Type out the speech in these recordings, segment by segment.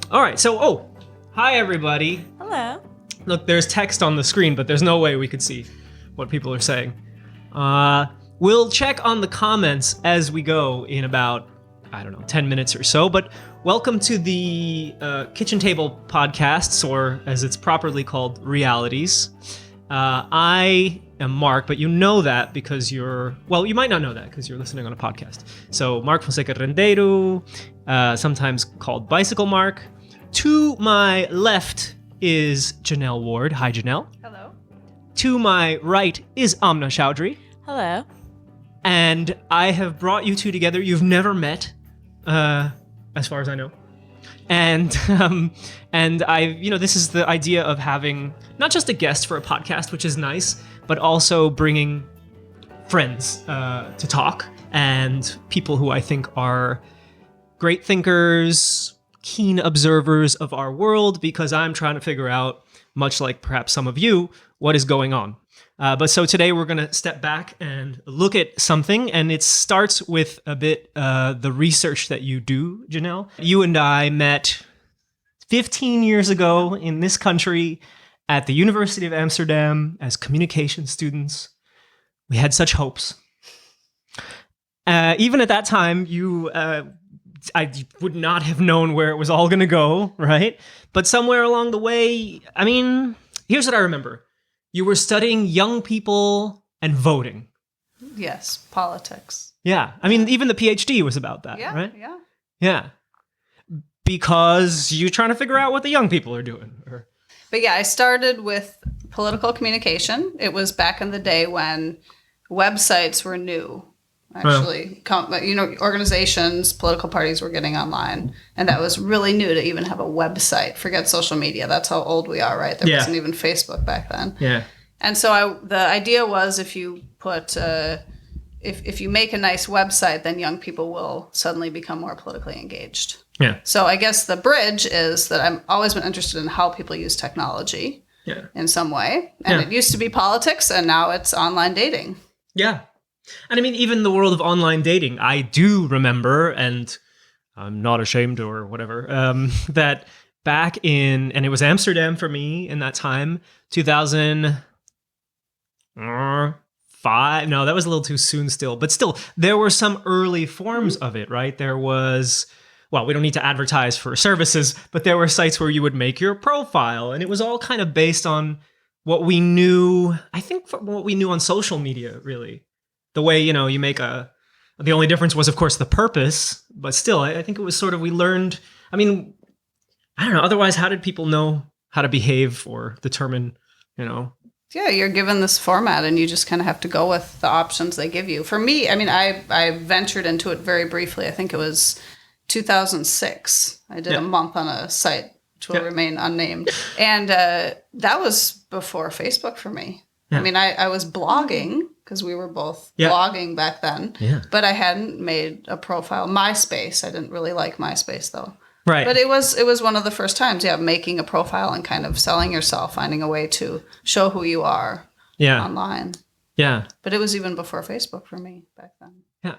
All right, so, hi everybody. Hello. Look, there's text on the screen, but there's no way we could see what people are saying. We'll check on the comments as we go in about, 10 minutes or so, but welcome to the Kitchen Table Podcasts, or as it's properly called, Realities. I am Mark, but you know that because you might not know that because you're listening on a podcast. So, Mark Fonseca Rendeiro, sometimes called Bicycle Mark. To my left is Janelle Ward. Hi, Janelle. Hello. To my right is Amna Chowdhury. Hello. And I have brought you two together. You've never met, as far as I know. And this is the idea of having not just a guest for a podcast, which is nice, but also bringing friends to talk and people who I think are great thinkers, keen observers of our world, because I'm trying to figure out, much like perhaps some of you, what is going on. But so today we're going to step back and look at something, and it starts with a bit the research that you do, Janelle. You and I met 15 years ago in this country at the University of Amsterdam as communication students. We had such hopes. Even at that time, I would not have known where it was all going to go, right? But somewhere along the way, here's what I remember. You were studying young people and voting. Yes, politics. Yeah. Even the PhD was about that, right? Yeah. Yeah. Because you're trying to figure out what the young people are doing. But yeah, I started with political communication. It was back in the day when websites were new. Actually, organizations, political parties were getting online, and that was really new to even have a website. Forget social media. That's how old we are, right? There wasn't even Facebook back then. Yeah. And so the idea was if you put, if you make a nice website, then young people will suddenly become more politically engaged. Yeah. So I guess the bridge is that I've always been interested in how people use technology in some way. And it used to be politics, and now it's online dating. Yeah. And even the world of online dating, I do remember, and I'm not ashamed or whatever, that back in, and it was Amsterdam for me in that time, 2005. No, that was a little too soon still. But still, there were some early forms of it, right? There was, we don't need to advertise for services, but there were sites where you would make your profile, and it was all kind of based on what we knew, I think what we knew on social media, really. The way, you make the only difference was, of course, the purpose, but still, I think it was sort of, we learned, I don't know, otherwise, how did people know how to behave or determine, Yeah, you're given this format and you just kind of have to go with the options they give you. For me, I ventured into it very briefly. I think it was 2006. I did a month on a site, which will remain unnamed. And that was before Facebook for me. Yeah. I was blogging, because we were both blogging back then. Yeah. But I hadn't made a profile. MySpace. I didn't really like MySpace, though. Right. But it was one of the first times, making a profile and kind of selling yourself, finding a way to show who you are online. Yeah. But it was even before Facebook for me back then. Yeah.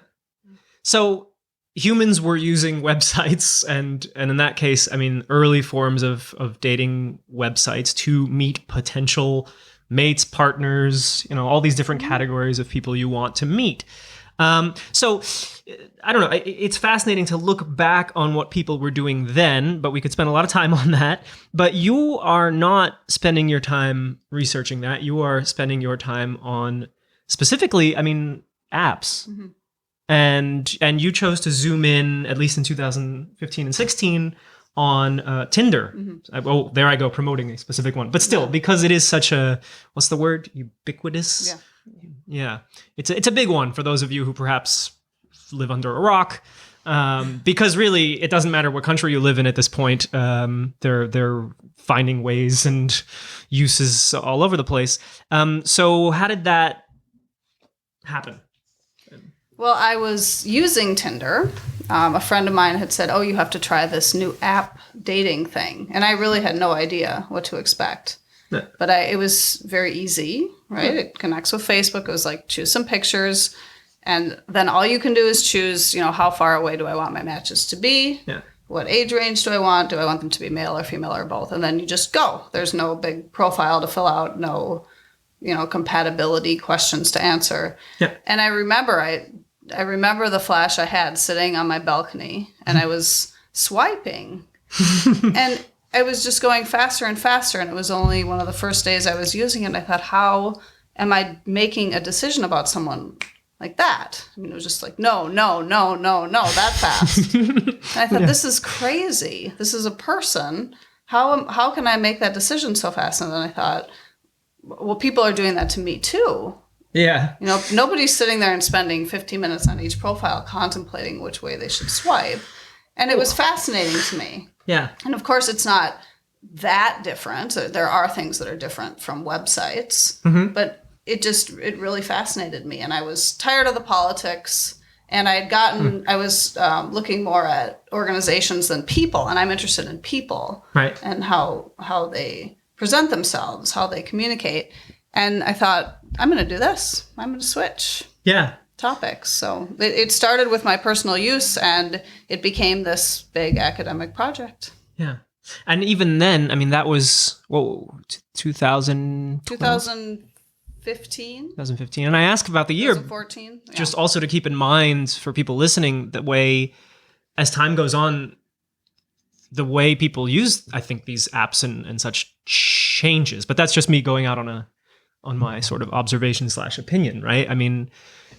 So humans were using websites, and in that case, early forms of dating websites to meet potential mates, partners, all these different categories of people you want to meet. So, I don't know, it's fascinating to look back on what people were doing then, but we could spend a lot of time on that. But you are not spending your time researching that. You are spending your time on, specifically, apps. Mm-hmm. And you chose to zoom in, at least in 2015 and 16, on Tinder. Mm-hmm. There I go, promoting a specific one. But still, because it is such a, what's the word? Ubiquitous? Yeah. It's a big one for those of you who perhaps live under a rock. Because really, it doesn't matter what country you live in at this point. They're finding ways and uses all over the place. So how did that happen? Well, I was using Tinder. A friend of mine had said, you have to try this new app dating thing. And I really had no idea what to expect. Yeah. But it was very easy, right? Yeah. It connects with Facebook. It was like, choose some pictures. And then all you can do is choose, how far away do I want my matches to be? Yeah. what age range do I want? Do I want them to be male or female or both? And then you just go. There's no big profile to fill out, no, compatibility questions to answer. Yeah. And I remember the flash I had sitting on my balcony, and I was swiping. And I was just going faster and faster, and it was only one of the first days I was using it, and I thought, how am I making a decision about someone like that? I mean, it was just like, no, that fast. And I thought, this is crazy. This is a person. How can I make that decision so fast? And then I thought, well, people are doing that to me too. Yeah. Nobody's sitting there and spending 15 minutes on each profile contemplating which way they should swipe. And it was fascinating to me. Yeah. And of course, it's not that different. There are things that are different from websites, but it really fascinated me. And I was tired of the politics, and I was looking more at organizations than people, and I'm interested in people, right, and how they present themselves, how they communicate. And I thought, I'm going to do this. I'm going to switch. Yeah. Topics. So it started with my personal use, and it became this big academic project. Yeah. And even then, I mean, that was, 2015? 2015. And I ask about the year. 2014. Yeah. Just also to keep in mind for people listening, that way, as time goes on, the way people use, I think, these apps and such changes. But that's just me going out on my sort of observation/opinion, right? I mean,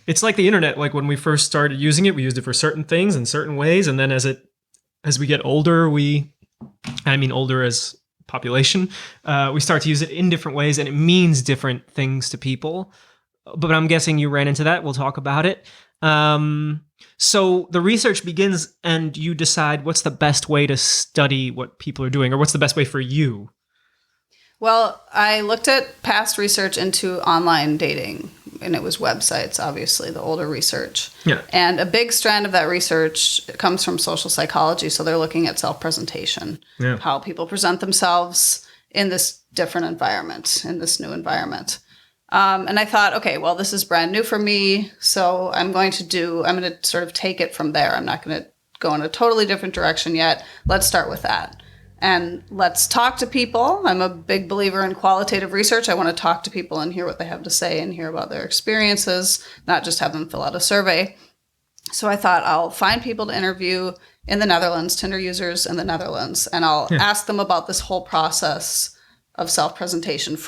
it's like the internet. Like when we first started using it, we used it for certain things in certain ways, and then as we get older, older as population, we start to use it in different ways, and it means different things to people. But I'm guessing you ran into that. We'll talk about it. So the research begins, and you decide what's the best way to study what people are doing, or what's the best way for you. Well, I looked at past research into online dating, and it was websites, obviously, the older research. Yeah. And a big strand of that research comes from social psychology. So they're looking at self-presentation, how people present themselves in this different environment, in this new environment. And I thought, okay, well, this is brand new for me. So I'm going to sort of take it from there. I'm not going to go in a totally different direction yet. Let's start with that. And let's talk to people. I'm a big believer in qualitative research. I want to talk to people and hear what they have to say and hear about their experiences, not just have them fill out a survey. So I thought I'll find people to interview in the Netherlands, Tinder users in the Netherlands, and I'll ask them about this whole process of self-presentation,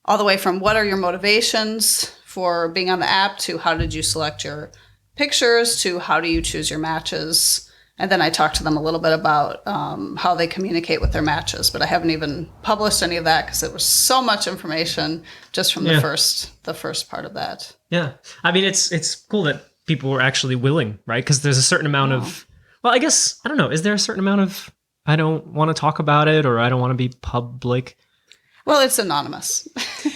all the way from what are your motivations for being on the app, to how did you select your pictures, to how do you choose your matches. And then I talked to them a little bit about how they communicate with their matches, but I haven't even published any of that because it was so much information just from the first part of that. Yeah, I mean, it's cool that people were actually willing, right? Because there's a certain amount of, well, I guess, I don't know, is there a certain amount of, I don't want to talk about it, or I don't want to be public? Well, it's anonymous.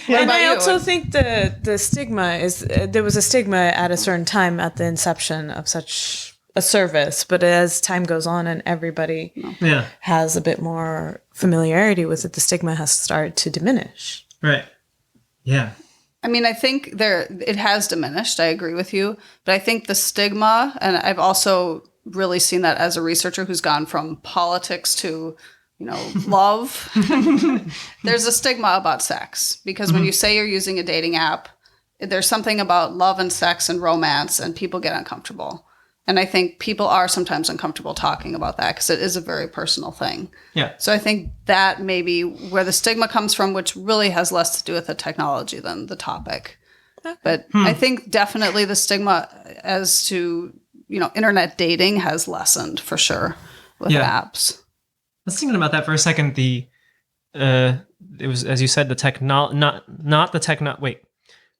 And I also think the stigma is, there was a stigma at a certain time at the inception of such a service, but as time goes on and everybody has a bit more familiarity with it, the stigma has started to diminish. Right. Yeah. I mean, I think it has diminished. I agree with you. But I think the stigma, and I've also really seen that as a researcher who's gone from politics to, love. There's a stigma about sex, because when you say you're using a dating app, there's something about love and sex and romance, and people get uncomfortable. And I think people are sometimes uncomfortable talking about that because it is a very personal thing. Yeah. So I think that may be where the stigma comes from, which really has less to do with the technology than the topic. But I think definitely the stigma as to, internet dating has lessened for sure with apps. I was thinking about that for a second. It was, as you said, the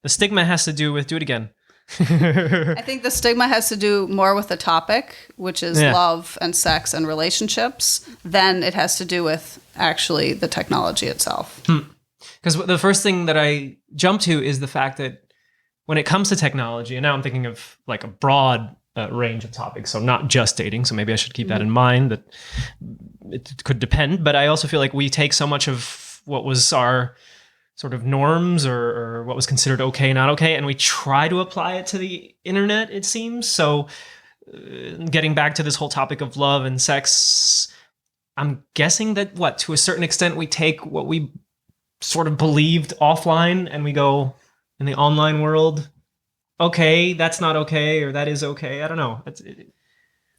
stigma has to do with, do it again. I think the stigma has to do more with the topic, which is love and sex and relationships, than it has to do with actually the technology itself. Because the first thing that I jump to is the fact that when it comes to technology, and now I'm thinking of like a broad range of topics, so not just dating, so maybe I should keep that in mind, that it could depend, but I also feel like we take so much of what was our sort of norms or what was considered okay, not okay, and we try to apply it to the internet, it seems. So getting back to this whole topic of love and sex, I'm guessing that to a certain extent we take what we sort of believed offline and we go in the online world, okay, that's not okay, or that is okay. I don't know.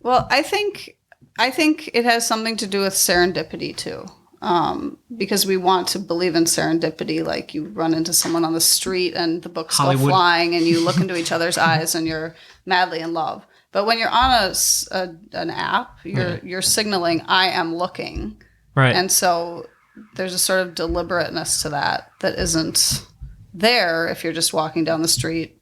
Well, I think it has something to do with serendipity too. Because we want to believe in serendipity, like you run into someone on the street and the books go flying and you look into each other's eyes and you're madly in love. But when you're on an app, you're signaling, I am looking. Right. And so there's a sort of deliberateness to that isn't there if you're just walking down the street.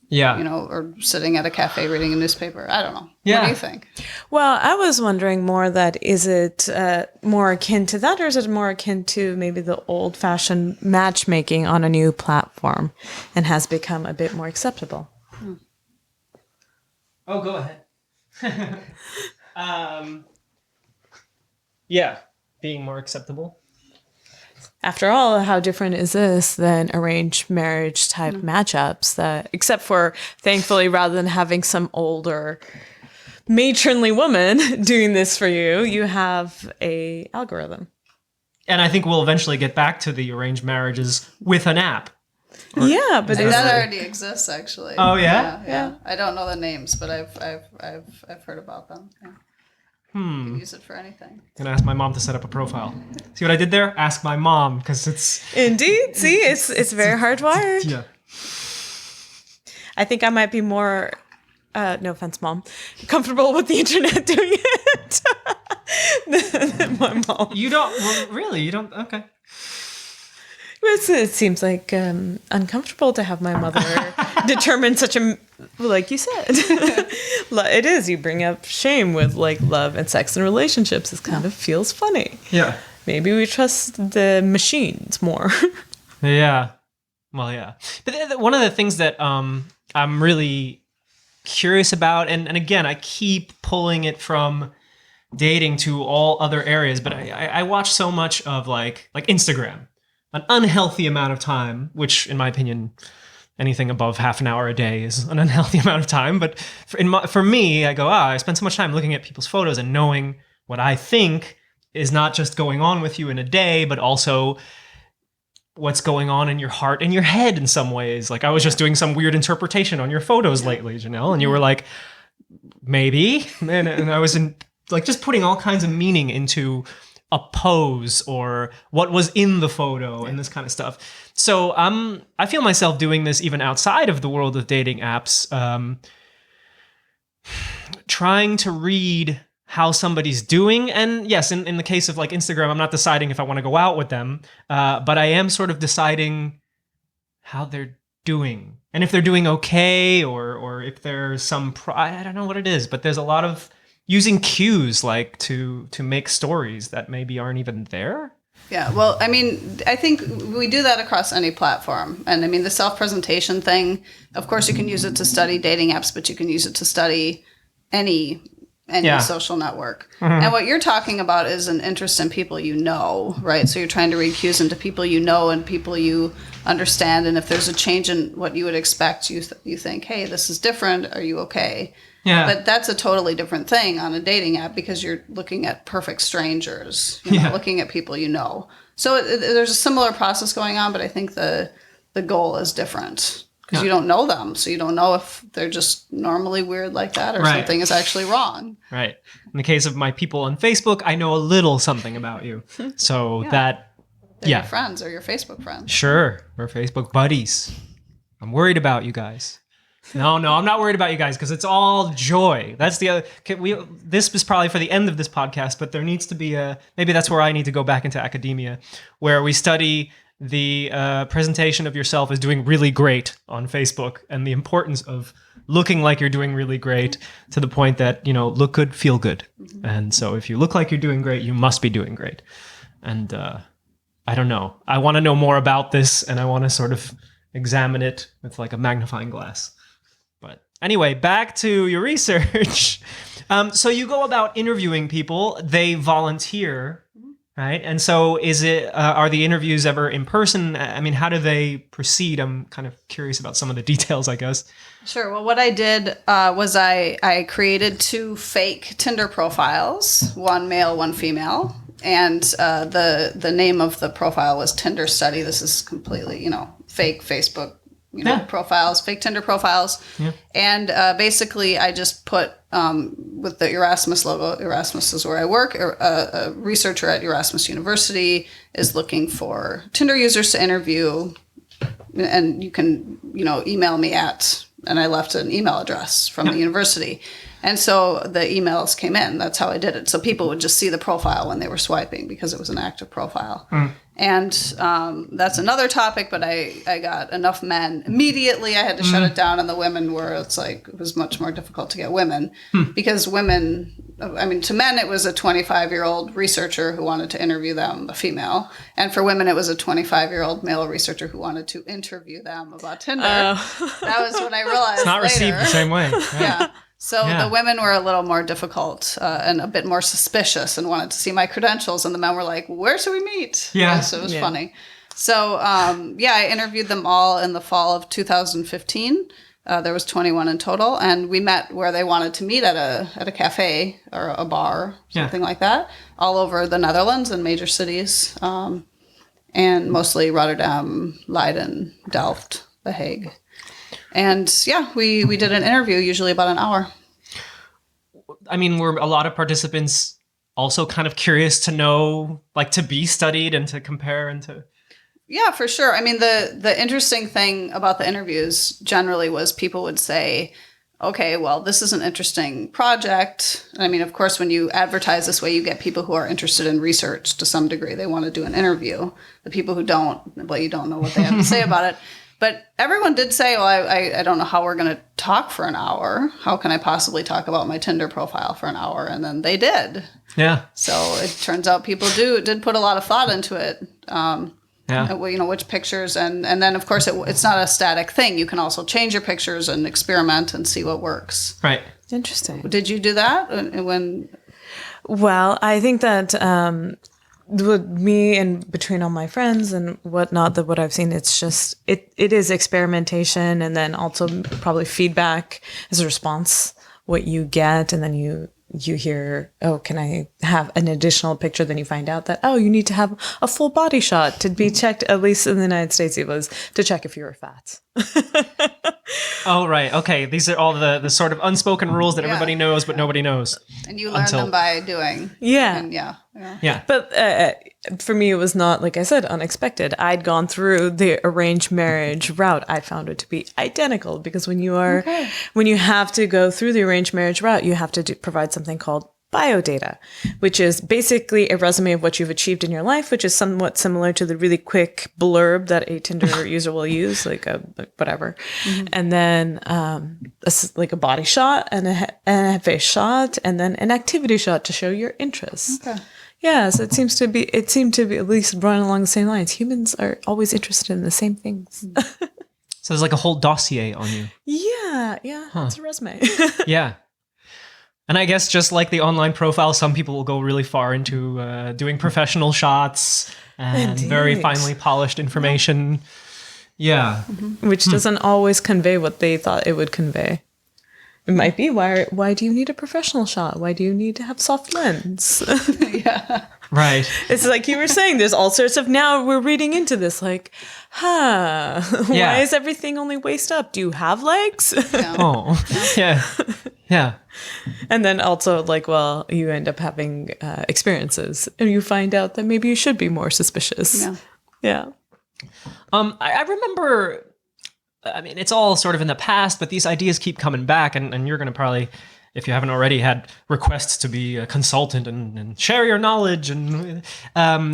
Yeah. Or sitting at a cafe reading a newspaper. I don't know. Yeah. What do you think? Well, I was wondering more that is it more akin to that, or is it more akin to maybe the old-fashioned matchmaking on a new platform and has become a bit more acceptable? Oh, go ahead. Yeah, being more acceptable. After all, how different is this than arranged marriage type matchups that, except for thankfully, rather than having some older matronly woman doing this for you, you have a algorithm. And I think we'll eventually get back to the arranged marriages with an app. Yeah, but that already exists actually. Oh yeah? Yeah. I don't know the names, but I've heard about them. Yeah. You can use it for anything. I'm gonna ask my mom to set up a profile. See what I did there? Ask my mom, because it's indeed. See, it's very hardwired. Yeah. I think I might be more, no offense, Mom, comfortable with the internet doing it than my mom. You don't really. You don't. Okay. It seems like uncomfortable to have my mother determine such a, like you said, it is. You bring up shame with like love and sex and relationships. It kind of feels funny. Yeah. Maybe we trust the machines more. Yeah. Well, yeah. But one of the things that I'm really curious about, and again, I keep pulling it from dating to all other areas, but I watch so much of like Instagram. An unhealthy amount of time, which in my opinion, anything above half an hour a day is an unhealthy amount of time. But for me, I go, I spend so much time looking at people's photos and knowing what I think is not just going on with you in a day, but also what's going on in your heart and your head in some ways. Like I was just doing some weird interpretation on your photos lately, Janelle, and you were like, maybe. And I was just putting all kinds of meaning into a pose or what was in the photo and this kind of stuff. So I feel myself doing this even outside of the world of dating apps, trying to read how somebody's doing. And yes, in the case of like Instagram, I'm not deciding if I want to go out with them, but I am sort of deciding how they're doing and if they're doing okay or if there's some I don't know what it is, but there's a lot of using cues like to make stories that maybe aren't even there. Yeah, well, I mean, I think we do that across any platform. And I mean, the self-presentation thing, of course, you can use it to study dating apps, but you can use it to study any social network. Mm-hmm. And what you're talking about is an interest in people you know, right? So you're trying to read cues into people you know and people you understand. And if there's a change in what you would expect, you think, hey, this is different. Are you okay? Yeah. But that's a totally different thing on a dating app because you're looking at perfect strangers, looking at people you know. So there's a similar process going on, but I think the goal is different because you don't know them. So you don't know if they're just normally weird like that or something is actually wrong. Right. In the case of my people on Facebook, I know a little something about you. So they're your friends or your Facebook friends. Sure. We're Facebook buddies. I'm worried about you guys. No, I'm not worried about you guys because it's all joy. That's the other. This is probably for the end of this podcast, but there needs to be maybe that's where I need to go back into academia, where we study the presentation of yourself as doing really great on Facebook and the importance of looking like you're doing really great to the point that, look good, feel good. Mm-hmm. And so if you look like you're doing great, you must be doing great. And I don't know. I want to know more about this and I want to sort of examine it with like a magnifying glass. But anyway, back to your research. So you go about interviewing people. They volunteer. Right. And so are the interviews ever in person? I mean, how do they proceed? I'm kind of curious about some of the details, I guess. Sure. Well, what I did was I created 2 fake Tinder profiles, one male, one female. And the name of the profile was Tinder Study. This is completely, fake Facebook, profiles, fake Tinder profiles. Yeah. And basically, I just put with the Erasmus logo. Erasmus is where I work. A researcher at Erasmus University is looking for Tinder users to interview, and you can, email me and I left an email address from the university. And so the emails came in. That's how I did it. So people would just see the profile when they were swiping because it was an active profile. And that's another topic, but I got enough men. Immediately I had to shut it down, and the women it was much more difficult to get women because women, to men it was a 25-year-old researcher who wanted to interview them, a female. And for women it was a 25-year-old male researcher who wanted to interview them about Tinder. That was what I realized. It's not received the same way. Yeah. So the women were a little more difficult and a bit more suspicious and wanted to see my credentials. And the men were like, where should we meet? Yeah. So it was funny. So, I interviewed them all in the fall of 2015. There was 21 in total. And we met where they wanted to meet at a cafe or a bar, something like that, all over the Netherlands and major cities. And mostly Rotterdam, Leiden, Delft, The Hague. And we did an interview, usually about an hour. I mean, were a lot of participants also kind of curious to know, like to be studied and to compare and to... Yeah, for sure. I mean, the interesting thing about the interviews generally was people would say, okay, well, this is an interesting project. I mean, of course, when you advertise this way, you get people who are interested in research to some degree. They want to do an interview. The people who don't, well, you don't know what they have to say about it. But everyone did say, well, I don't know how we're going to talk for an hour. How can I possibly talk about my Tinder profile for an hour? And then they did. Yeah. So it turns out people did put a lot of thought into it. Which pictures. And then, of course, it's not a static thing. You can also change your pictures and experiment and see what works. Right. Interesting. Did you do that when? Well, I think that... with me and between all my friends and whatnot, that what I've seen, it's just, it is experimentation, and then also probably feedback as a response, what you get. And then you hear, oh, can I have an additional picture? Then you find out that, oh, you need to have a full body shot to be checked, at least in the United States, it was to check if you were fat. Oh, right. Okay. These are all the sort of unspoken rules that everybody knows, but nobody knows. And you learn them by doing. Yeah. And yeah. But for me, it was not, like I said, unexpected. I'd gone through the arranged marriage route. I found it to be identical, because when you have to go through the arranged marriage route, you have to provide something called biodata, which is basically a resume of what you've achieved in your life, which is somewhat similar to the really quick blurb that a Tinder user will use, like whatever. Mm-hmm. And then like a body shot and a face shot, and then an activity shot to show your interests. Okay. Yeah, so it seemed to be at least run along the same lines. Humans are always interested in the same things. So there's like a whole dossier on you. Yeah. It's a resume. Yeah. And I guess just like the online profile, some people will go really far into doing professional shots and very finely polished information. Yeah. Mm-hmm. Which doesn't always convey what they thought it would convey. It might be, why do you need a professional shot? Why do you need to have soft lens? Yeah. Right. It's like you were saying, there's all sorts of, now we're reading into this, like, why is everything only waist up? Do you have legs? Yeah. Oh, yeah. Yeah. And then also, like, well, you end up having experiences, and you find out that maybe you should be more suspicious. Yeah. I remember, I mean, it's all sort of in the past, but these ideas keep coming back, and you're going to probably, if you haven't already, had requests to be a consultant and share your knowledge. And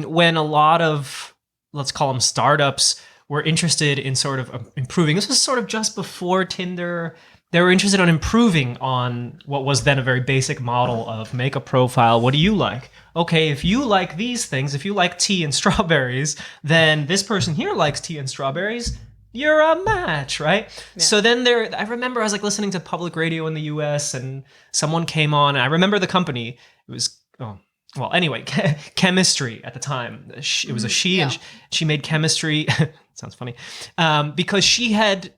when a lot of, let's call them startups, were interested in sort of improving, this was sort of just before Tinder. They were interested in improving on what was then a very basic model of make a profile. What do you like? Okay, if you like these things, if you like tea and strawberries, then this person here likes tea and strawberries. You're a match, right? Yeah. So then I remember I was like listening to public radio in the US, and someone came on, and I remember the company. It was, well, anyway, chemistry at the time. It was a she, Yeah. and she made chemistry. Sounds funny, because she had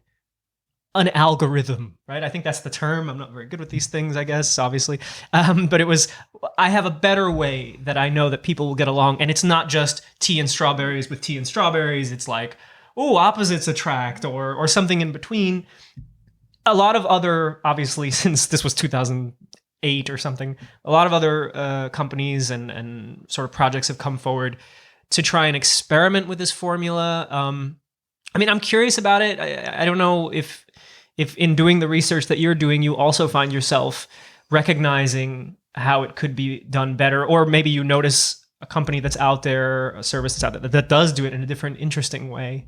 an algorithm, right? I think that's the term. I'm not very good with these things, I guess, obviously. But it was, I have a better way that I know that people will get along. And it's not just tea and strawberries with tea and strawberries. It's like, oh, opposites attract, or something in between. A lot of other, obviously, since this was 2008 or something, a lot of other companies and sort of projects have come forward to try and experiment with this formula. I mean, I'm curious about it. I don't know if in doing the research that you're doing, you also find yourself recognizing how it could be done better, or maybe you notice a company that's out there, a service that's out there that does do it in a different, interesting way.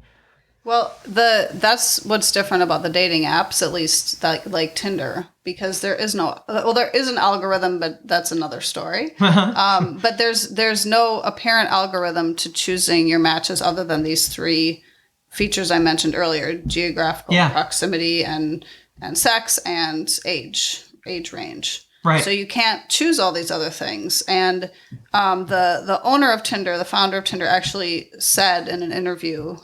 Well, that's what's different about the dating apps, at least like Tinder, because there is an algorithm, but that's another story. But there's no apparent algorithm to choosing your matches other than these three features I mentioned earlier: geographical proximity and sex and age range. Right. So you can't choose all these other things. And the owner of Tinder, the founder of Tinder, actually said in an interview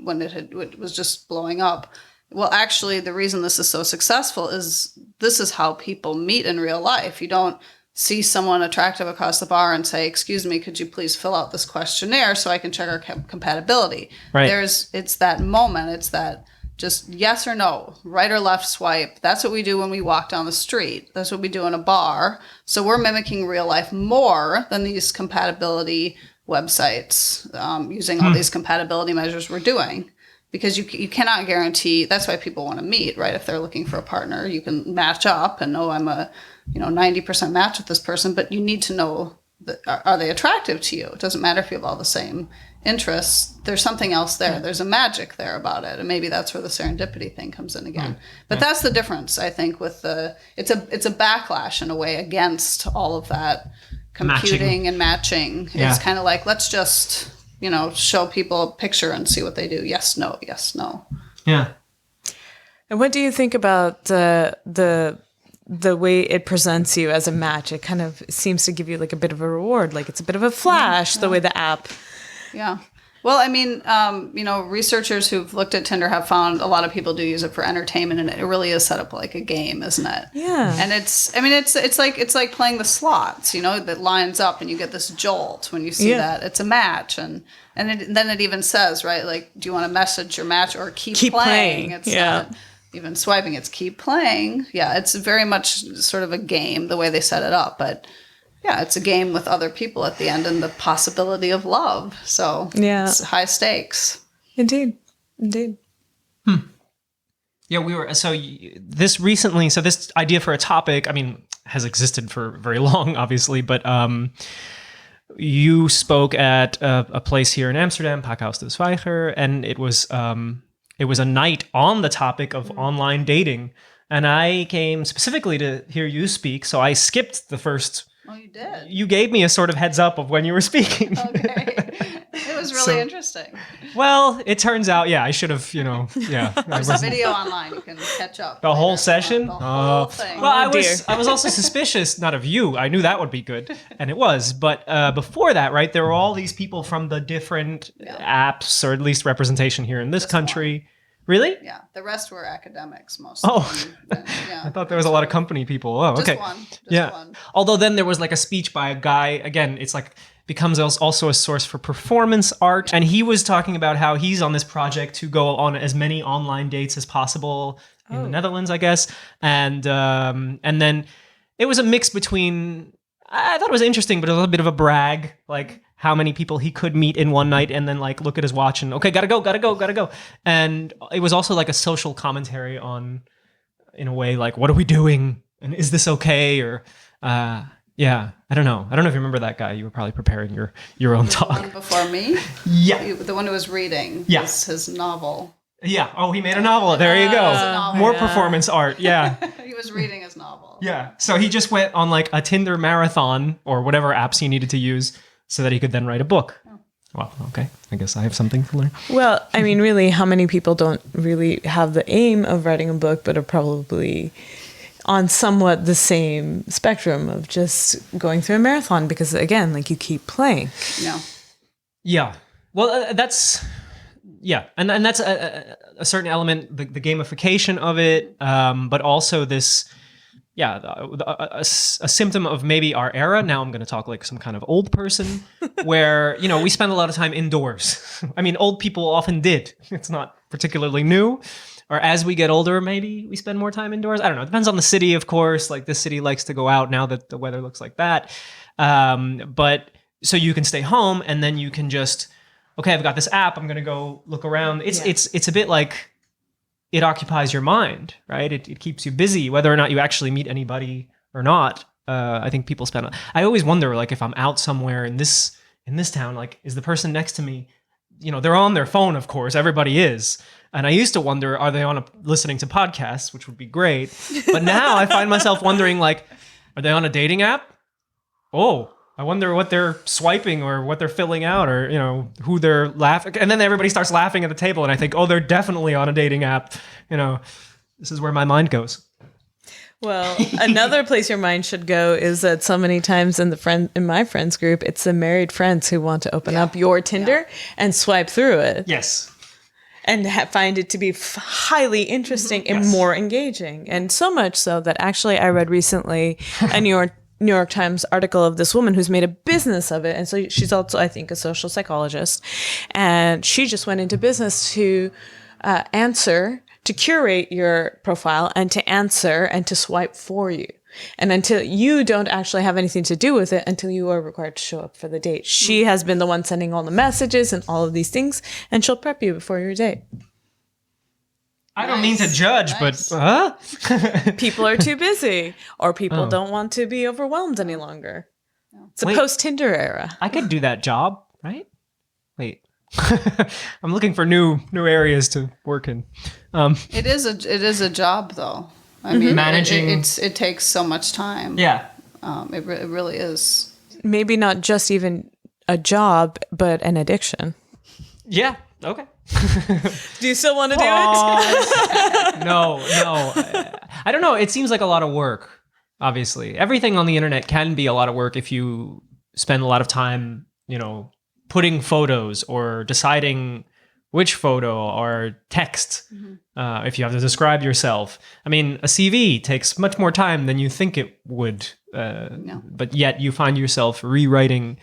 when it was just blowing up, well, actually, the reason this is so successful is this is how people meet in real life. You don't see someone attractive across the bar and say, excuse me, could you please fill out this questionnaire so I can check our compatibility? Right. It's that moment. It's that just yes or no, right or left swipe. That's what we do when we walk down the street. That's what we do in a bar. So we're mimicking real life more than these compatibility websites, using all these compatibility measures we're doing. Because you cannot guarantee, that's why people want to meet, right? If they're looking for a partner, you can match up and know I'm a 90% match with this person, but you need to know, are they attractive to you? It doesn't matter if you have all the same interests. There's something else there. There's a magic there about it. And maybe that's where the serendipity thing comes in again. But that's the difference, I think, with it's a backlash in a way against all of that computing and matching. It's kind of like, let's just, show people a picture and see what they do. Yes, no, yes, no. Yeah. And what do you think about the way it presents you as a match? It kind of seems to give you like a bit of a reward, like it's a bit of a flash, the way the app. Yeah. Well, I mean, researchers who've looked at Tinder have found a lot of people do use it for entertainment, and it really is set up like a game, isn't it? Yeah. And it's like playing the slots, that lines up, and you get this jolt when you see that it's a match, and then it even says, right, like, do you want to message your match or keep playing? It's not even swiping; it's keep playing. Yeah, it's very much sort of a game the way they set it up, but. Yeah, it's a game with other people at the end and the possibility of love. So it's high stakes. Indeed. Yeah, this idea for a topic, I mean, has existed for very long, obviously, but you spoke at a place here in Amsterdam, Pakhuis de Zwijger, and it was a night on the topic of online dating. And I came specifically to hear you speak, so I skipped the first. Oh, you did? You gave me a sort of heads up of when you were speaking. Okay. It was really interesting. Well, it turns out, I should have, There's a video online. You can catch up. The whole session? The whole thing. Well, I was also suspicious, not of you. I knew that would be good, and it was. But before that, right, there were all these people from the different apps, or at least representation here in this country. One. Really? Yeah. The rest were academics, mostly. Oh. I thought there was a lot of company people. Oh, okay. Just one. Although then there was like a speech by a guy. Again, it's like becomes also a source for performance art. And he was talking about how he's on this project to go on as many online dates as possible in the Netherlands, I guess. And then it was a mix between, I thought it was interesting, but a little bit of a brag, like how many people he could meet in one night, and then like look at his watch and, okay, gotta go. And it was also like a social commentary on, in a way, like, what are we doing? And is this okay? Or, I don't know. I don't know if you remember that guy. You were probably preparing your own talk. The one before me? Yeah. The one who was reading his novel. Yeah. Oh, he made a novel. There you go. More performance art. Yeah. He was reading his novel. Yeah. So he just went on like a Tinder marathon or whatever apps he needed to use so that he could then write a book. Oh. Well, okay. I guess I have something to learn. Well, I mean, really, how many people don't really have the aim of writing a book, but are probably on somewhat the same spectrum of just going through a marathon because, again, like you keep playing. Yeah. Yeah. Well, that's... Yeah, and that's a certain element, the gamification of it, but also this, a symptom of maybe our era. Now I'm going to talk like some kind of old person, where, you know, we spend a lot of time indoors. I mean, old people often did. It's not particularly new. Or as we get older, maybe we spend more time indoors. I don't know. It depends on the city, of course. Like this city likes to go out now that the weather looks like that. But so you can stay home and then you can just... Okay, I've got this app. I'm going to go look around. It's a bit like it occupies your mind, right? It keeps you busy, whether or not you actually meet anybody or not. I think people spend... I always wonder, like, if I'm out somewhere in this town, like, is the person next to me, you know, they're on their phone, of course. Everybody is. And I used to wonder, are they listening to podcasts, which would be great. But now I find myself wondering, like, are they on a dating app? Oh, I wonder what they're swiping or what they're filling out or, you know, who they're laughing. And then everybody starts laughing at the table and I think, oh, they're definitely on a dating app. You know, this is where my mind goes. Well, another place your mind should go is that so many times in my friends group, it's the married friends who want to open up your Tinder and swipe through it. Yes. And find it to be highly interesting and more engaging. And so much so that actually I read recently a New York Times article of this woman who's made a business of it. And so she's also, I think, a social psychologist. And she just went into business to to curate your profile and to answer and to swipe for you. And until you don't actually have anything to do with it, until you are required to show up for the date. She has been the one sending all the messages and all of these things, and she'll prep you before your date. I don't mean to judge, but people are too busy, or people don't want to be overwhelmed any longer. It's a post-Tinder era. I could do that job, right? Wait, I'm looking for new areas to work in. It is a job, though. I mean, managing. It takes so much time. Yeah, it really is. Maybe not just even a job, but an addiction. Yeah. Okay. Do you still want to do it? No. I don't know. It seems like a lot of work, obviously. Everything on the internet can be a lot of work if you spend a lot of time, you know, putting photos or deciding which photo or text, if you have to describe yourself. I mean, a CV takes much more time than you think it would, but yet you find yourself rewriting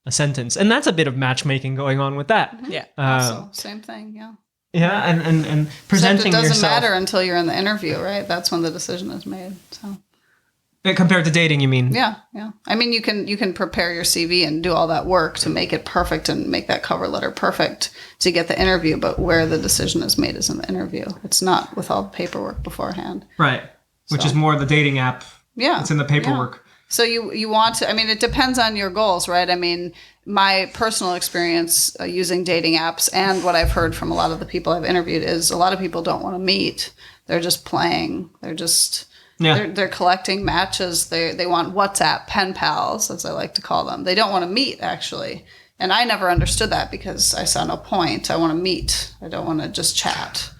a sentence, and that's a bit of matchmaking going on with that. Yeah. Also, same thing. Yeah. Yeah, and presenting Except it doesn't yourself. matter until you're in the interview, right? That's when the decision is made. So. Compared to dating, you mean? Yeah. I mean, you can prepare your CV and do all that work to make it perfect and make that cover letter perfect to get the interview. But where the decision is made is in the interview. It's not with all the paperwork beforehand. Right. Which is more the dating app. Yeah. It's in the paperwork. Yeah. So you want to, I mean, it depends on your goals, right? I mean, my personal experience using dating apps and what I've heard from a lot of the people I've interviewed is a lot of people don't want to meet. They're just playing. They're just, they're collecting matches. They want WhatsApp pen pals, as I like to call them. They don't want to meet, actually. And I never understood that because I saw no point. I want to meet. I don't want to just chat.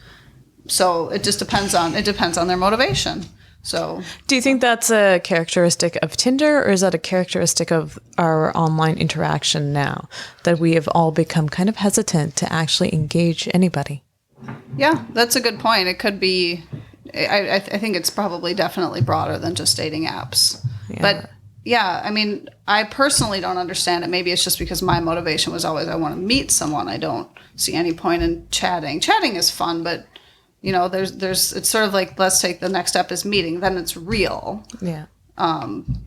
So it just depends on their motivation. So, do you think that's a characteristic of Tinder, or is that a characteristic of our online interaction now, that we have all become kind of hesitant to actually engage anybody? Yeah, that's a good point. It could be, I think it's probably definitely broader than just dating apps. Yeah. But yeah, I mean, I personally don't understand it. Maybe it's just because my motivation was always I want to meet someone. I don't see any point in chatting. Chatting is fun, but you know, there's it's sort of like, let's take the next step is meeting, then it's real. Yeah.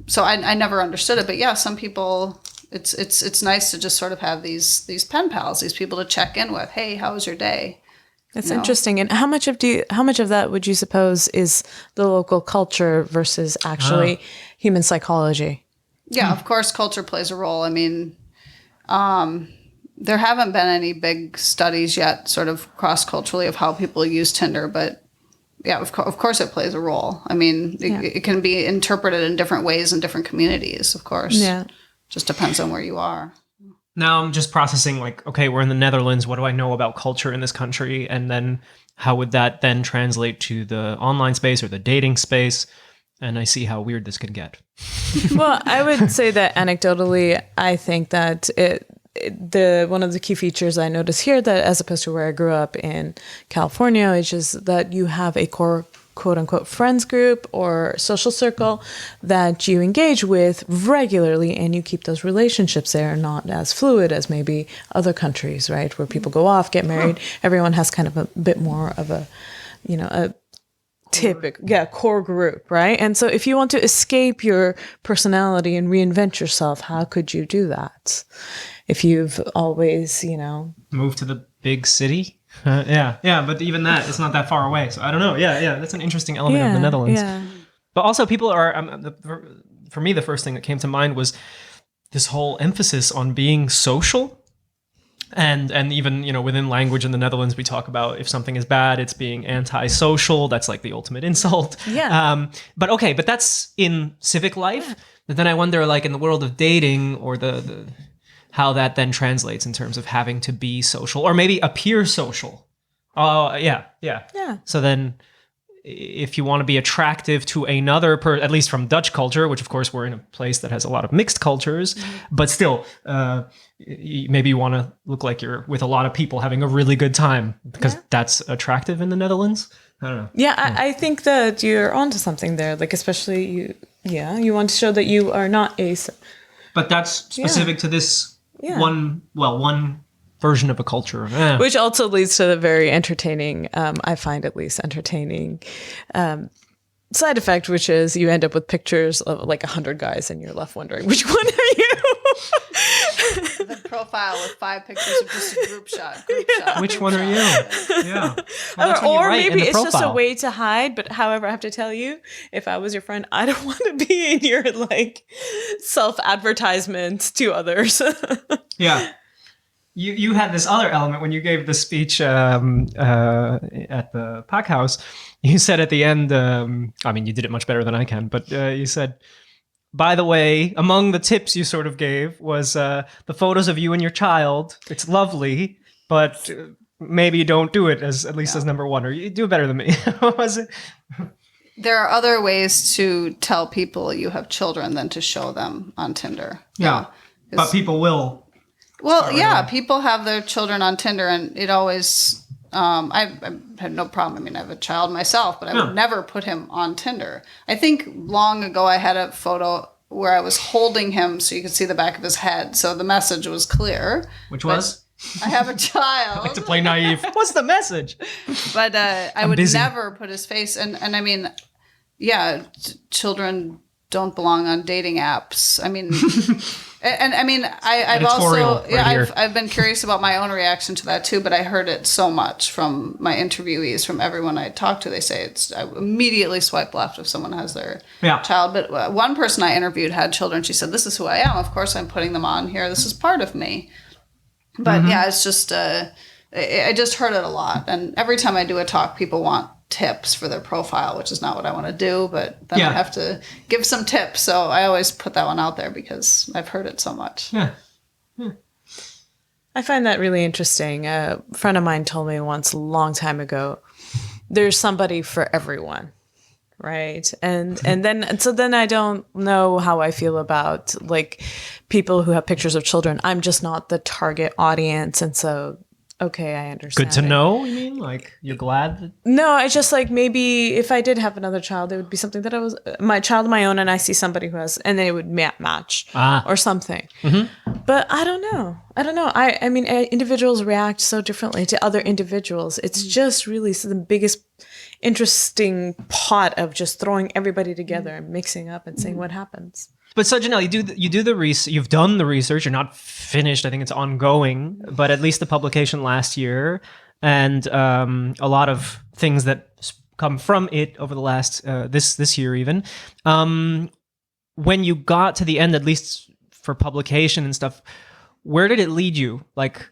So I never understood it, but yeah, some people, it's nice to just sort of have these pen pals, these people to check in with. Hey, how was your day? That's interesting. And how much of that would you suppose is the local culture versus actually human psychology? Yeah, of course, culture plays a role. I mean, there haven't been any big studies yet, sort of cross-culturally, of how people use Tinder, but yeah, of course it plays a role. I mean, it can be interpreted in different ways in different communities, of course. Yeah. Just depends on where you are. Now I'm just processing, like, okay, we're in the Netherlands. What do I know about culture in this country? And then how would that then translate to the online space or the dating space? and I see how weird this could get. Well, I would say that anecdotally, I think that one of the key features I notice here, that as opposed to where I grew up in California, is just that you have a core quote unquote friends group or social circle that you engage with regularly, and you keep those relationships there, not as fluid as maybe other countries, right? Where people go off, get married. Everyone has kind of a bit more of a, a typical core group, right? And so if you want to escape your personality and reinvent yourself, how could you do that? If you've always, move to the big city. Yeah, but even that, it's not that far away. So I don't know. Yeah, that's an interesting element of the Netherlands. Yeah. But also, people are. For me, the first thing that came to mind was this whole emphasis on being social, and even within language in the Netherlands, we talk about if something is bad, it's being antisocial. That's like the ultimate insult. Yeah. But that's in civic life. But then I wonder, like in the world of dating, or the how that then translates in terms of having to be social or maybe appear social. Oh, yeah. So then if you want to be attractive to another at least from Dutch culture, which of course we're in a place that has a lot of mixed cultures, but still, maybe you want to look like you're with a lot of people having a really good time because that's attractive in the Netherlands. I don't know. Yeah, I think that you're onto something there. Like, especially you want to show that you are not But that's specific to this one version of a culture. Yeah. Which also leads to the very entertaining, I find at least entertaining, side effect, which is you end up with pictures of like 100 guys and you're left wondering, which one are you? The profile with 5 pictures of just a group shot. Which one are you? Yeah. Well, or maybe it's just a way to hide. But however, I have to tell you, if I was your friend, I don't want to be in your like self-advertisement to others. Yeah. You had this other element when you gave the speech at the Pack House. You said at the end, you did it much better than I can, but you said, by the way, among the tips you sort of gave was the photos of you and your child. It's lovely, but maybe don't do it at least as number one, or you do better than me. What was it? There are other ways to tell people you have children than to show them on Tinder. Yeah, but people will. Well, yeah, people have their children on Tinder, and it always. I had no problem. I mean, I have a child myself, but I would never put him on Tinder. I think long ago I had a photo where I was holding him so you could see the back of his head, so the message was clear. Which was? I have a child. I like to play naive. What's the message? But I would never put his face. And I mean, children don't belong on dating apps. I mean... And I mean, I've been curious about my own reaction to that too, but I heard it so much from my interviewees, from everyone I talked to. They say I immediately swipe left if someone has their child. But one person I interviewed had children. She said, "This is who I am. Of course, I'm putting them on here. This is part of me." But it's just I just heard it a lot. And every time I do a talk, people want tips for their profile, which is not what I want to do, but then I have to give some tips. So I always put that one out there because I've heard it so much. Yeah. I find that really interesting. A friend of mine told me once a long time ago, there's somebody for everyone. Right. And then I don't know how I feel about like people who have pictures of children. I'm just not the target audience. And so okay, I understand. Good to know, you mean? Like, you're glad that... No, I just like maybe if I did have another child, it would be something that I was... My child of my own, and I see somebody who has... And then it would match or something. Mm-hmm. But I don't know. I mean, individuals react so differently to other individuals. It's just really the biggest interesting pot of just throwing everybody together and mixing up and seeing what happens. But so Janelle, you do the research. You've done the research. You're not finished. I think it's ongoing. But at least the publication last year, and a lot of things that come from it over the last this year even. When you got to the end, at least for publication and stuff, where did it lead you? Like,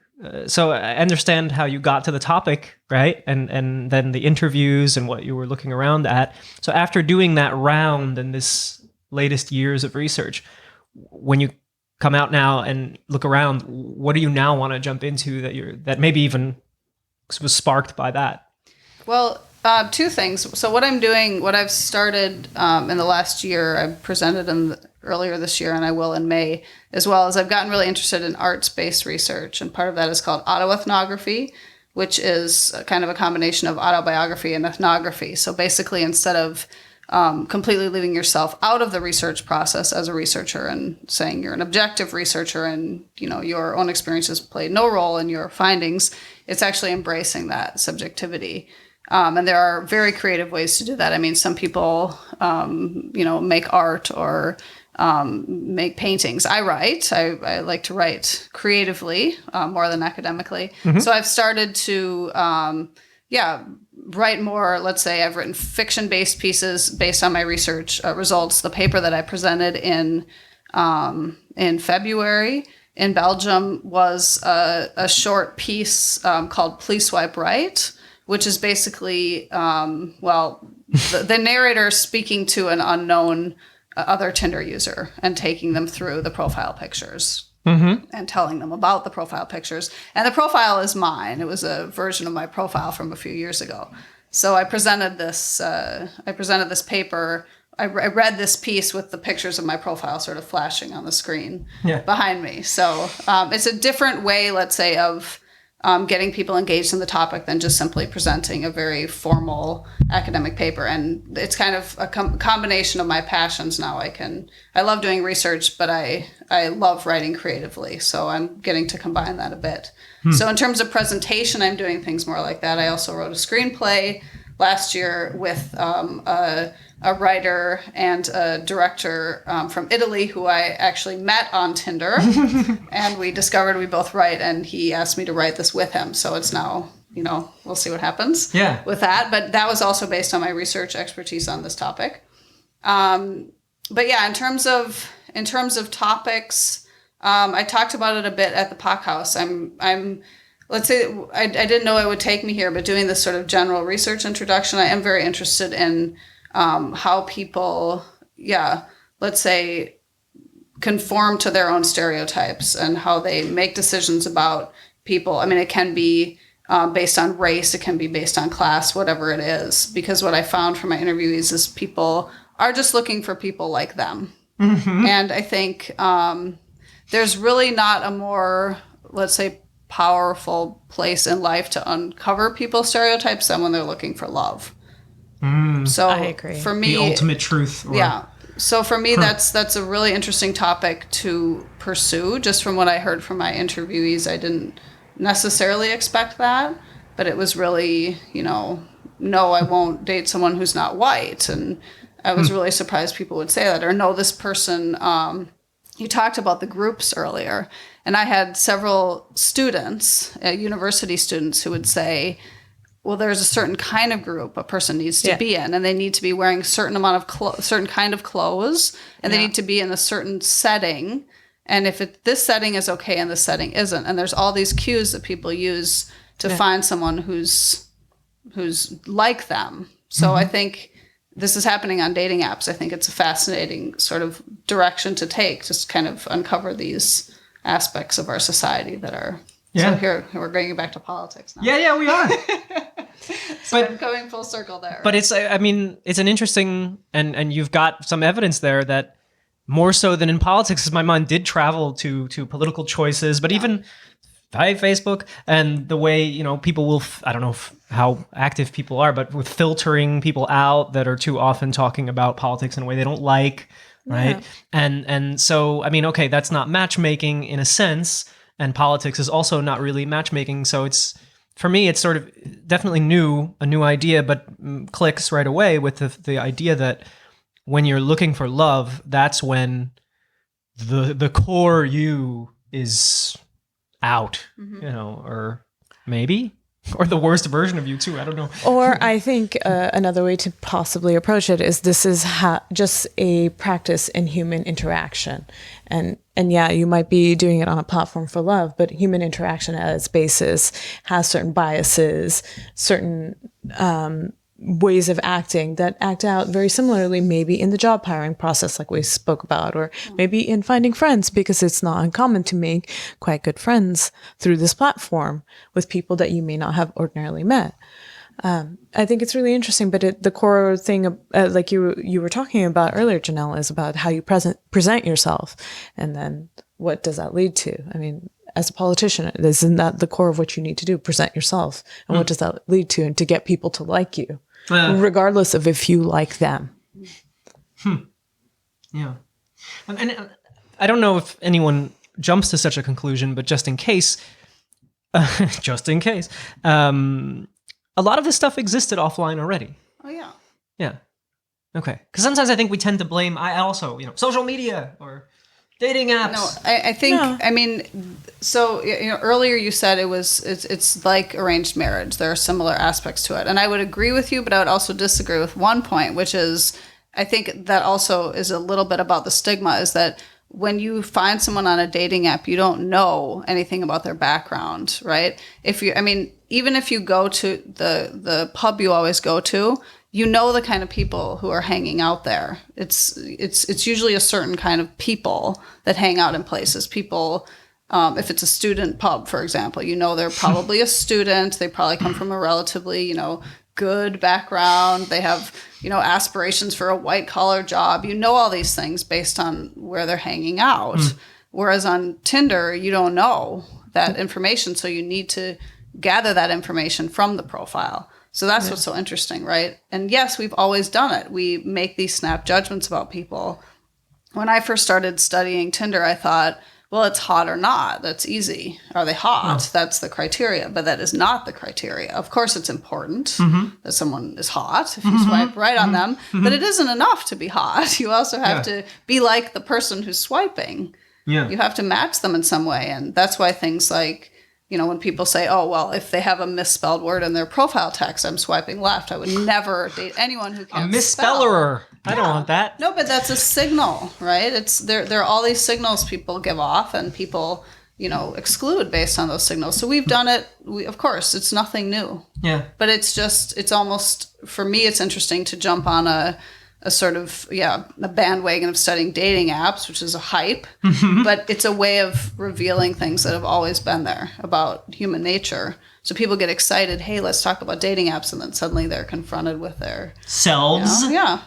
so I understand how you got to the topic, right? And then the interviews and what you were looking around at. So after doing that round and this latest years of research, when you come out now and look around, what do you now want to jump into that maybe even was sparked by that? Well, Two things. So what I've started in the last year, I presented earlier this year, and I will in May, as well as I've gotten really interested in arts-based research, and part of that is called autoethnography, which is kind of a combination of autobiography and ethnography. So basically, instead of completely leaving yourself out of the research process as a researcher and saying you're an objective researcher and your own experiences play no role in your findings, it's actually embracing that subjectivity. And there are very creative ways to do that. I mean, some people, make art or make paintings. I write. I like to write creatively more than academically. Mm-hmm. So I've started to, write more. Let's say I've written fiction-based pieces based on my research results. The paper that I presented in February in Belgium was a short piece called Please Swipe Right, which is basically, the narrator speaking to an unknown other Tinder user and taking them through the profile pictures and telling them about the profile pictures. And the profile is mine. It was a version of my profile from a few years ago. So I presented this paper. I read this piece with the pictures of my profile sort of flashing on the screen behind me. So it's a different way, let's say, of getting people engaged in the topic than just simply presenting a very formal academic paper. And it's kind of a combination of my passions now. I love doing research, but I love writing creatively. So I'm getting to combine that a bit. So in terms of presentation, I'm doing things more like that. I also wrote a screenplay last year with a writer and a director from Italy who I actually met on Tinder. And we discovered we both write, and he asked me to write this with him. So it's now, we'll see what happens with that. But that was also based on my research expertise on this topic. But yeah, in terms of topics, I talked about it a bit at the POC House. Let's say I didn't know it would take me here, but doing this sort of general research introduction, I am very interested in how people, let's say, conform to their own stereotypes and how they make decisions about people. I mean, it can be based on race, it can be based on class, whatever it is. Because what I found from my interviewees is people are just looking for people like them. Mm-hmm. And I think there's really not a more, let's say, powerful place in life to uncover people's stereotypes than when they're looking for love. So I agree. For me, the ultimate truth. So for me, that's a really interesting topic to pursue. Just from what I heard from my interviewees, I didn't necessarily expect that, but it was really, no, I won't date someone who's not white. And I was really surprised people would say that, or no, this person, you talked about the groups earlier, and I had several students, university students, who would say, well, there's a certain kind of group a person needs to be in, and they need to be wearing a certain amount of certain kind of clothes, and they need to be in a certain setting. And if this setting is okay and this setting isn't, and there's all these cues that people use to find someone who's like them. So I think this is happening on dating apps. I think it's a fascinating sort of direction to take, just kind of uncover these aspects of our society that are. So here we're going back to politics now. Yeah, we are. So I'm going full circle there. But it's an interesting, and you've got some evidence there that more so than in politics, because my mind did travel to political choices, but even by Facebook and the way, people will, I don't know how active people are, but with filtering people out that are too often talking about politics in a way they don't like, right? Yeah. And so, okay, that's not matchmaking in a sense, and politics is also not really matchmaking. So for me, it's sort of definitely a new idea, but clicks right away with the idea that when you're looking for love, that's when the core you is out, or maybe, or the worst version of you too. I don't know. Or I think another way to possibly approach it is this is just a practice in human interaction. And yeah, you might be doing it on a platform for love, but human interaction at its basis has certain biases, certain ways of acting that act out very similarly, maybe in the job hiring process, like we spoke about, or maybe in finding friends, because it's not uncommon to make quite good friends through this platform with people that you may not have ordinarily met. I think it's really interesting, but the core thing, like you were talking about earlier, Janelle, is about how you present yourself, and then what does that lead to? I mean, as a politician, isn't that the core of what you need to do? Present yourself, and what does that lead to? And to get people to like you, regardless of if you like them. Yeah, and I don't know if anyone jumps to such a conclusion, but just in case, a lot of this stuff existed offline already. Oh, yeah. Yeah. Okay. Because sometimes I think we tend to blame, social media or dating apps. No, I think, I mean, so, earlier you said it's like arranged marriage. There are similar aspects to it. And I would agree with you, but I would also disagree with one point, which is, I think that also is a little bit about the stigma, is that when you find someone on a dating app, you don't know anything about their background, right? Even if you go to the pub you always go to, you know the kind of people who are hanging out there. It's usually a certain kind of people that hang out in places. People, if it's a student pub, for example, they're probably a student. They probably come from a relatively, good background. They have, aspirations for a white collar job. All these things based on where they're hanging out. Whereas on Tinder, you don't know that information. So you need to gather that information from the profile. So that's what's so interesting, right? And yes, we've always done it. We make these snap judgments about people. When I first started studying Tinder, I thought, well, it's hot or not. That's easy. Are they hot? That's the criteria. But that is not the criteria. Of course, it's important that someone is hot if you swipe right on them. But it isn't enough to be hot. You also have to be like the person who's swiping. Yeah. You have to match them in some way. And that's why things like, when people say, oh, well, if they have a misspelled word in their profile text, I'm swiping left. I would never date anyone who can't spell. A misspeller. I don't want that. No, but that's a signal, right? There are all these signals people give off and people, exclude based on those signals. So we've done it. Of course, it's nothing new. Yeah. But it's almost, for me, it's interesting to jump on a sort of, a bandwagon of studying dating apps, which is a hype, but it's a way of revealing things that have always been there about human nature. So people get excited, hey, let's talk about dating apps, and then suddenly they're confronted with their selves. Yeah.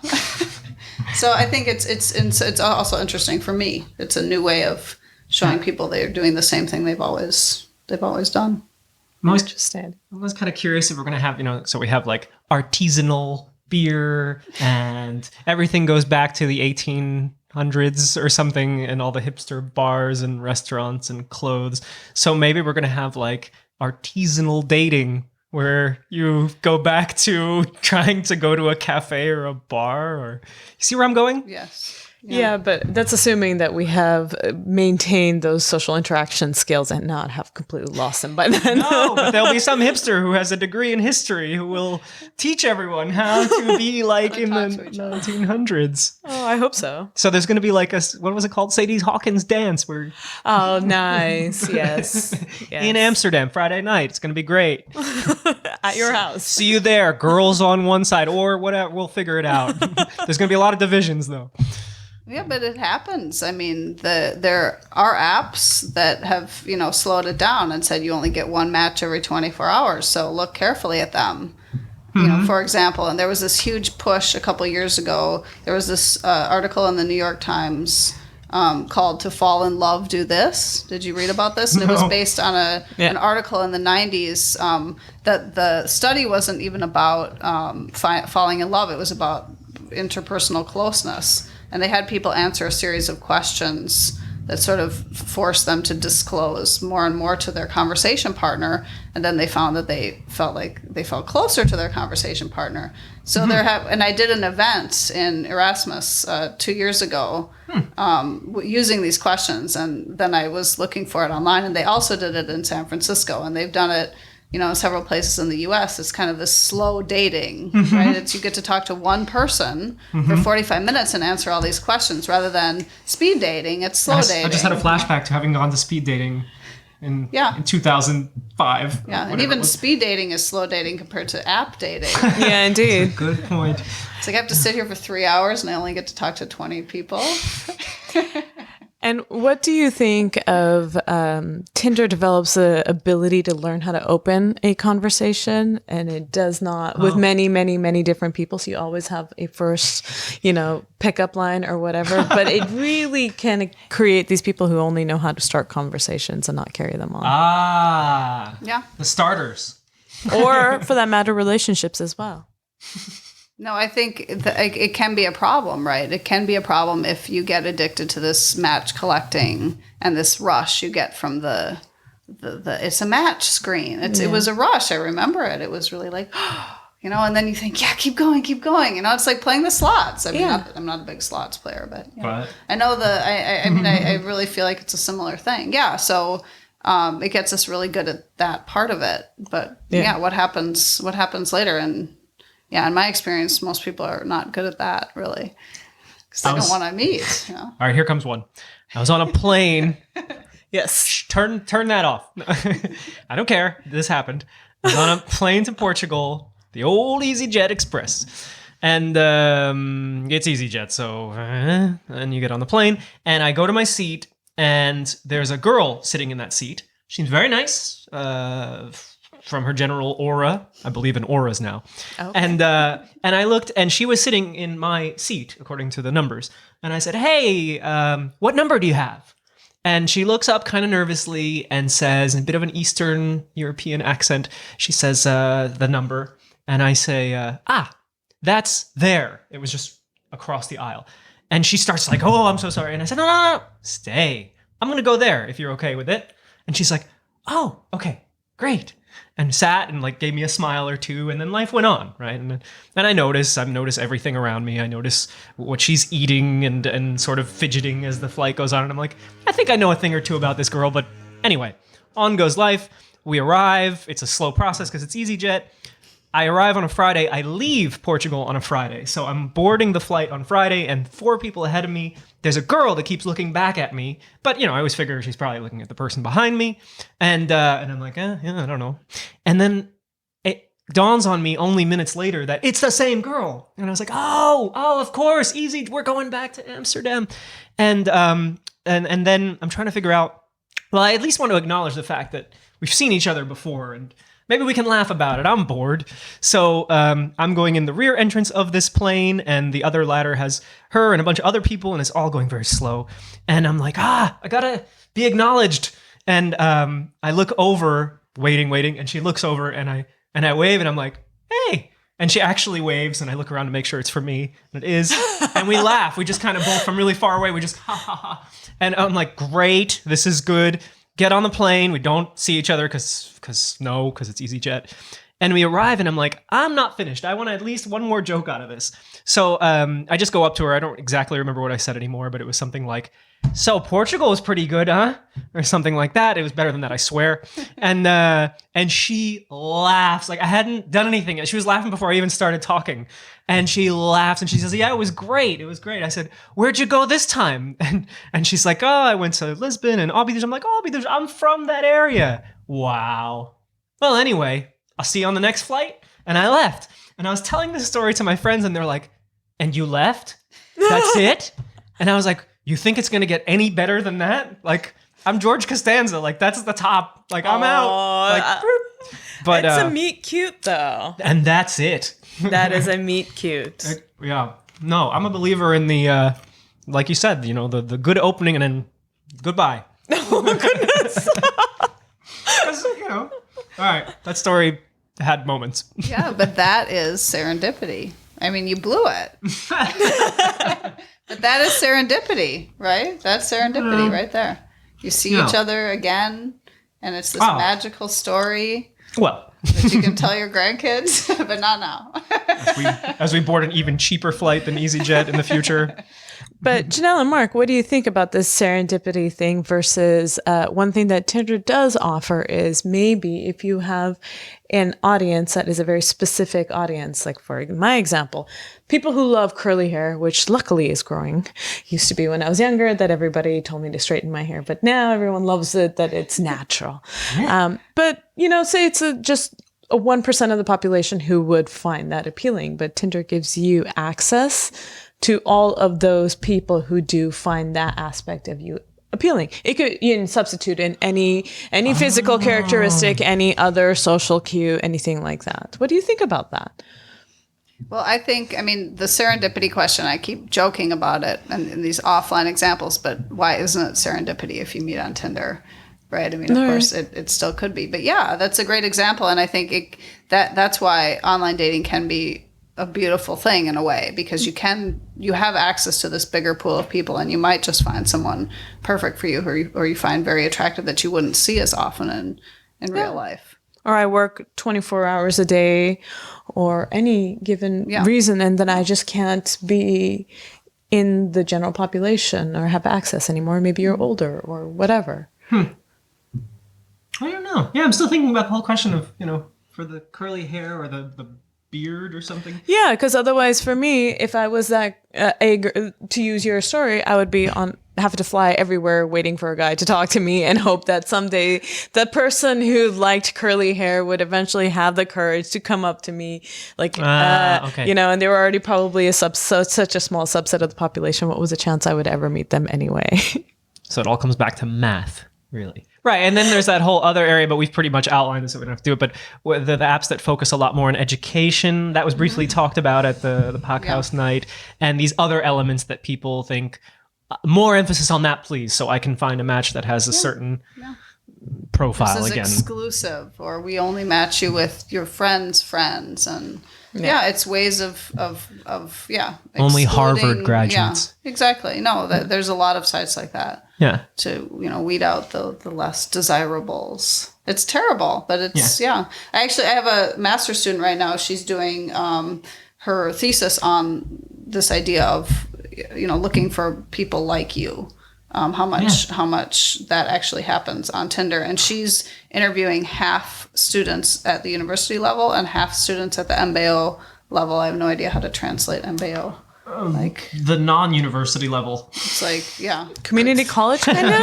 So I think it's also interesting for me. It's a new way of showing people they're doing the same thing they've always done. I'm always kind of curious if we're going to have, so we have like artisanal beer and everything goes back to the 1800s or something, and all the hipster bars and restaurants and clothes. So maybe we're going to have like artisanal dating where you go back to trying to go to a cafe or a bar, or you see where I'm going? Yes. Yeah, but that's assuming that we have maintained those social interaction skills and not have completely lost them by then. No, but there'll be some hipster who has a degree in history who will teach everyone how to be like in the 1900s. Oh, I hope so. So there's going to be like what was it called? Sadie Hawkins dance. Where oh, nice. Yes. In Amsterdam, Friday night. It's going to be great. At your house. See you there. Girls on one side or whatever. We'll figure it out. There's going to be a lot of divisions though. Yeah, but it happens. I mean, there are apps that have, slowed it down and said you only get one match every 24 hours. So look carefully at them. For example, and there was this huge push a couple years ago. There was this article in the New York Times called "To Fall in Love, Do This." Did you read about this? And it was based on an article in the 90s that the study wasn't even about falling in love. It was about interpersonal closeness. And they had people answer a series of questions that sort of forced them to disclose more and more to their conversation partner. And then they found that they felt closer to their conversation partner. So and I did an event in Erasmus 2 years ago using these questions. And then I was looking for it online. And they also did it in San Francisco. And they've done it in several places in the U.S. It's kind of this slow dating, right? You get to talk to one person for 45 minutes and answer all these questions rather than speed dating. It's slow dating. I just had a flashback to having gone to speed dating in 2005. Yeah, and even speed dating is slow dating compared to app dating. Yeah, indeed. That's a good point. It's like I have to sit here for 3 hours and I only get to talk to 20 people. And what do you think of Tinder develops the ability to learn how to open a conversation, and it does not with many, many, many different people. So you always have a first, pickup line or whatever, but it really can create these people who only know how to start conversations and not carry them on. Yeah. The starters. Or for that matter, relationships as well. No, I think it can be a problem, right? It can be a problem if you get addicted to this match collecting and this rush you get from the it's a match screen. It was a rush. I remember it. It was really like, and then you think, yeah, keep going. It's like playing the slots. I mean, I'm not a big slots player, but I know I really feel like it's a similar thing. Yeah. So it gets us really good at that part of it. But what happens later? And in my experience, most people are not good at that, really, because they don't want to meet. All right, here comes one. I was on a plane. Yes. Turn that off. I don't care. This happened. I was on a plane to Portugal, the old EasyJet Express. And it's EasyJet, so... and you get on the plane, and I go to my seat, and there's a girl sitting in that seat. She seems very nice. From her general aura, I believe in auras now. Okay. And I looked, and she was sitting in my seat, according to the numbers. And I said, hey, what number do you have? And she looks up kind of nervously and says, in a bit of an Eastern European accent, she says the number. And I say, that's there. It was just across the aisle. And she starts like, oh, I'm so sorry. And I said, no, stay. I'm going to go there if you're okay with it. And she's like, oh, okay, great. And sat and like gave me a smile or two, and then life went on, right? And I notice everything around me. I notice what she's eating and sort of fidgeting as the flight goes on. And I'm like, I think I know a thing or two about this girl. But anyway, on goes life. We arrive. It's a slow process because it's EasyJet. I arrive on a Friday. I leave Portugal on a Friday. So I'm boarding the flight on Friday, and 4 people ahead of me, there's a girl that keeps looking back at me. But, I always figure she's probably looking at the person behind me. And I'm like, I don't know. And then it dawns on me only minutes later that it's the same girl. And I was like, oh, of course, easy. We're going back to Amsterdam. And then I'm trying to figure out, well, I at least want to acknowledge the fact that we've seen each other before, and maybe we can laugh about it. I'm bored. So I'm going in the rear entrance of this plane, and the other ladder has her and a bunch of other people, and it's all going very slow. And I'm like, I gotta be acknowledged. And I look over, waiting, and she looks over, and I wave, and I'm like, hey. And she actually waves, and I look around to make sure it's for me, and it is. And we laugh. We just kind of both from really far away, we just ha ha ha. And I'm like, great, this is good. Get on the plane. We don't see each other because it's EasyJet. And we arrive, and I'm like, I'm not finished. I want at least one more joke out of this. So I just go up to her. I don't exactly remember what I said anymore, but it was something like, so Portugal is pretty good, huh? Or something like that. It was better than that, I swear. And she laughs. Like I hadn't done anything. She was laughing before I even started talking. And she laughs, and she says, yeah, it was great. I said, where'd you go this time? And she's like, oh, I went to Lisbon and Albi. I'm like, Albi, I'm from that area. Wow. Well, anyway, I'll see you on the next flight. And I left. And I was telling this story to my friends, and they're like, and you left? That's it? And I was like, you think it's going to get any better than that? Like, I'm George Costanza. Like, that's the top. Like, I'm out. Like, but it's a meet cute, though. And that's it. That is a meet cute. Yeah. No, I'm a believer in the, like you said, the good opening and then goodbye. Oh, goodness. All right. That story had moments. Yeah, but that is serendipity. I mean, you blew it. But that is serendipity, right? That's serendipity right there. You see each other again, and it's this magical story. Well, that you can tell your grandkids, but not now. as we board an even cheaper flight than EasyJet in the future. But Janelle and Mark, what do you think about this serendipity thing versus one thing that Tinder does offer is maybe if you have an audience that is a very specific audience, like for my example, people who love curly hair, which luckily is growing. Used to be when I was younger that everybody told me to straighten my hair, but now everyone loves it, that it's natural. But, say it's just a 1% of the population who would find that appealing, but Tinder gives you access to all of those people who do find that aspect of you appealing. It could, you can substitute in any physical characteristic, any other social cue, anything like that. What do you think about that? Well, I think, I mean, the serendipity question, I keep joking about it and these offline examples, but why isn't it serendipity if you meet on Tinder? Right. I mean, of course, it still could be. But yeah, that's a great example. And I think that's why online dating can be a beautiful thing in a way, because you have access to this bigger pool of people, and you might just find someone perfect for you or you find very attractive that you wouldn't see as often in real life. Or I work 24 hours a day or any given reason, and then I just can't be in the general population or have access anymore. Maybe you're older or whatever. I don't know. Yeah, I'm still thinking about the whole question of, for the curly hair or the beard or something. Yeah, because otherwise for me, if I was that to use your story, I would be have to fly everywhere waiting for a guy to talk to me and hope that someday the person who liked curly hair would eventually have the courage to come up to me, like, okay. And they were already probably such a small subset of the population. What was the chance I would ever meet them anyway? So it all comes back to math, really. Right, and then there's that whole other area, but we've pretty much outlined this, so we don't have to do it, but the apps that focus a lot more on education, that was briefly talked about at the Podcast night, and these other elements that people think, more emphasis on that, please, so I can find a match that has a certain profile this is again. Exclusive, or we only match you with your friends' friends, and it's ways of only Harvard graduates. Yeah, exactly. No, there's a lot of sites like that. Yeah. To weed out the less desirables. It's terrible, but it's I have a master's student right now. She's doing her thesis on this idea of looking for people like you. How much that actually happens on Tinder, and she's interviewing half students at the university level and half students at the MBO level. I have no idea how to translate MBO. Like the non-university level. It's like, community college kind of?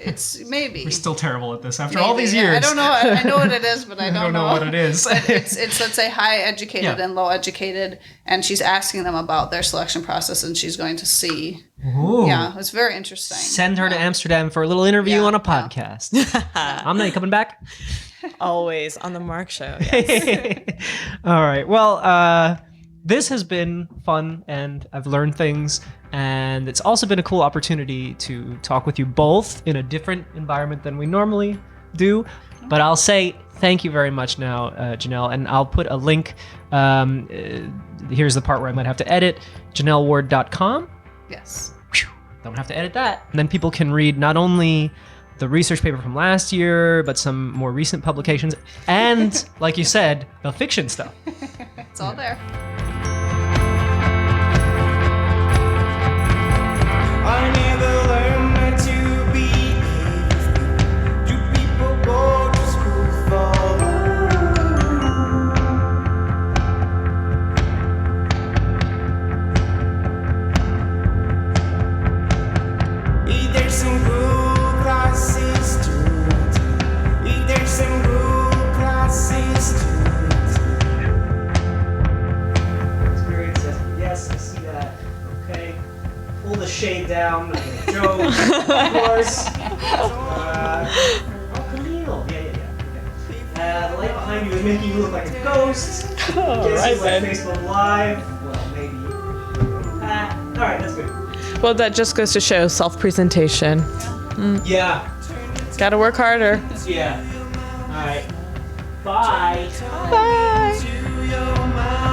It's maybe. We're still terrible at this after all these years. I don't know. I know what it is, but I don't know what it is. But it's let's say high educated and low educated, and she's asking them about their selection process, and she's going to see. Ooh. Yeah, it's very interesting. Send her to Amsterdam for a little interview on a podcast. I'm not coming back. Always on the Mark Show. Yes. All right. Well, this has been fun, and I've learned things, and it's also been a cool opportunity to talk with you both in a different environment than we normally do. But I'll say thank you very much now, Janelle, and I'll put a link. Here's the part where I might have to edit, janelleward.com. Yes. Don't have to edit that. And then people can read not only the research paper from last year, but some more recent publications, and, like you said, the fiction stuff. It's all there. I never learned how to behave. Do people go to school for either some good classes to it, either some good classes to it. Experience says, yes, I see that. Okay. Pull the shade down. Joe, of course. Camille. Yeah. The light behind you is making you look like a ghost. Right, like Facebook Live. Well, maybe. All right, that's good. Well, that just goes to show self-presentation. Yeah. Gotta work harder. Yeah. All right. Bye. Bye. To your mind.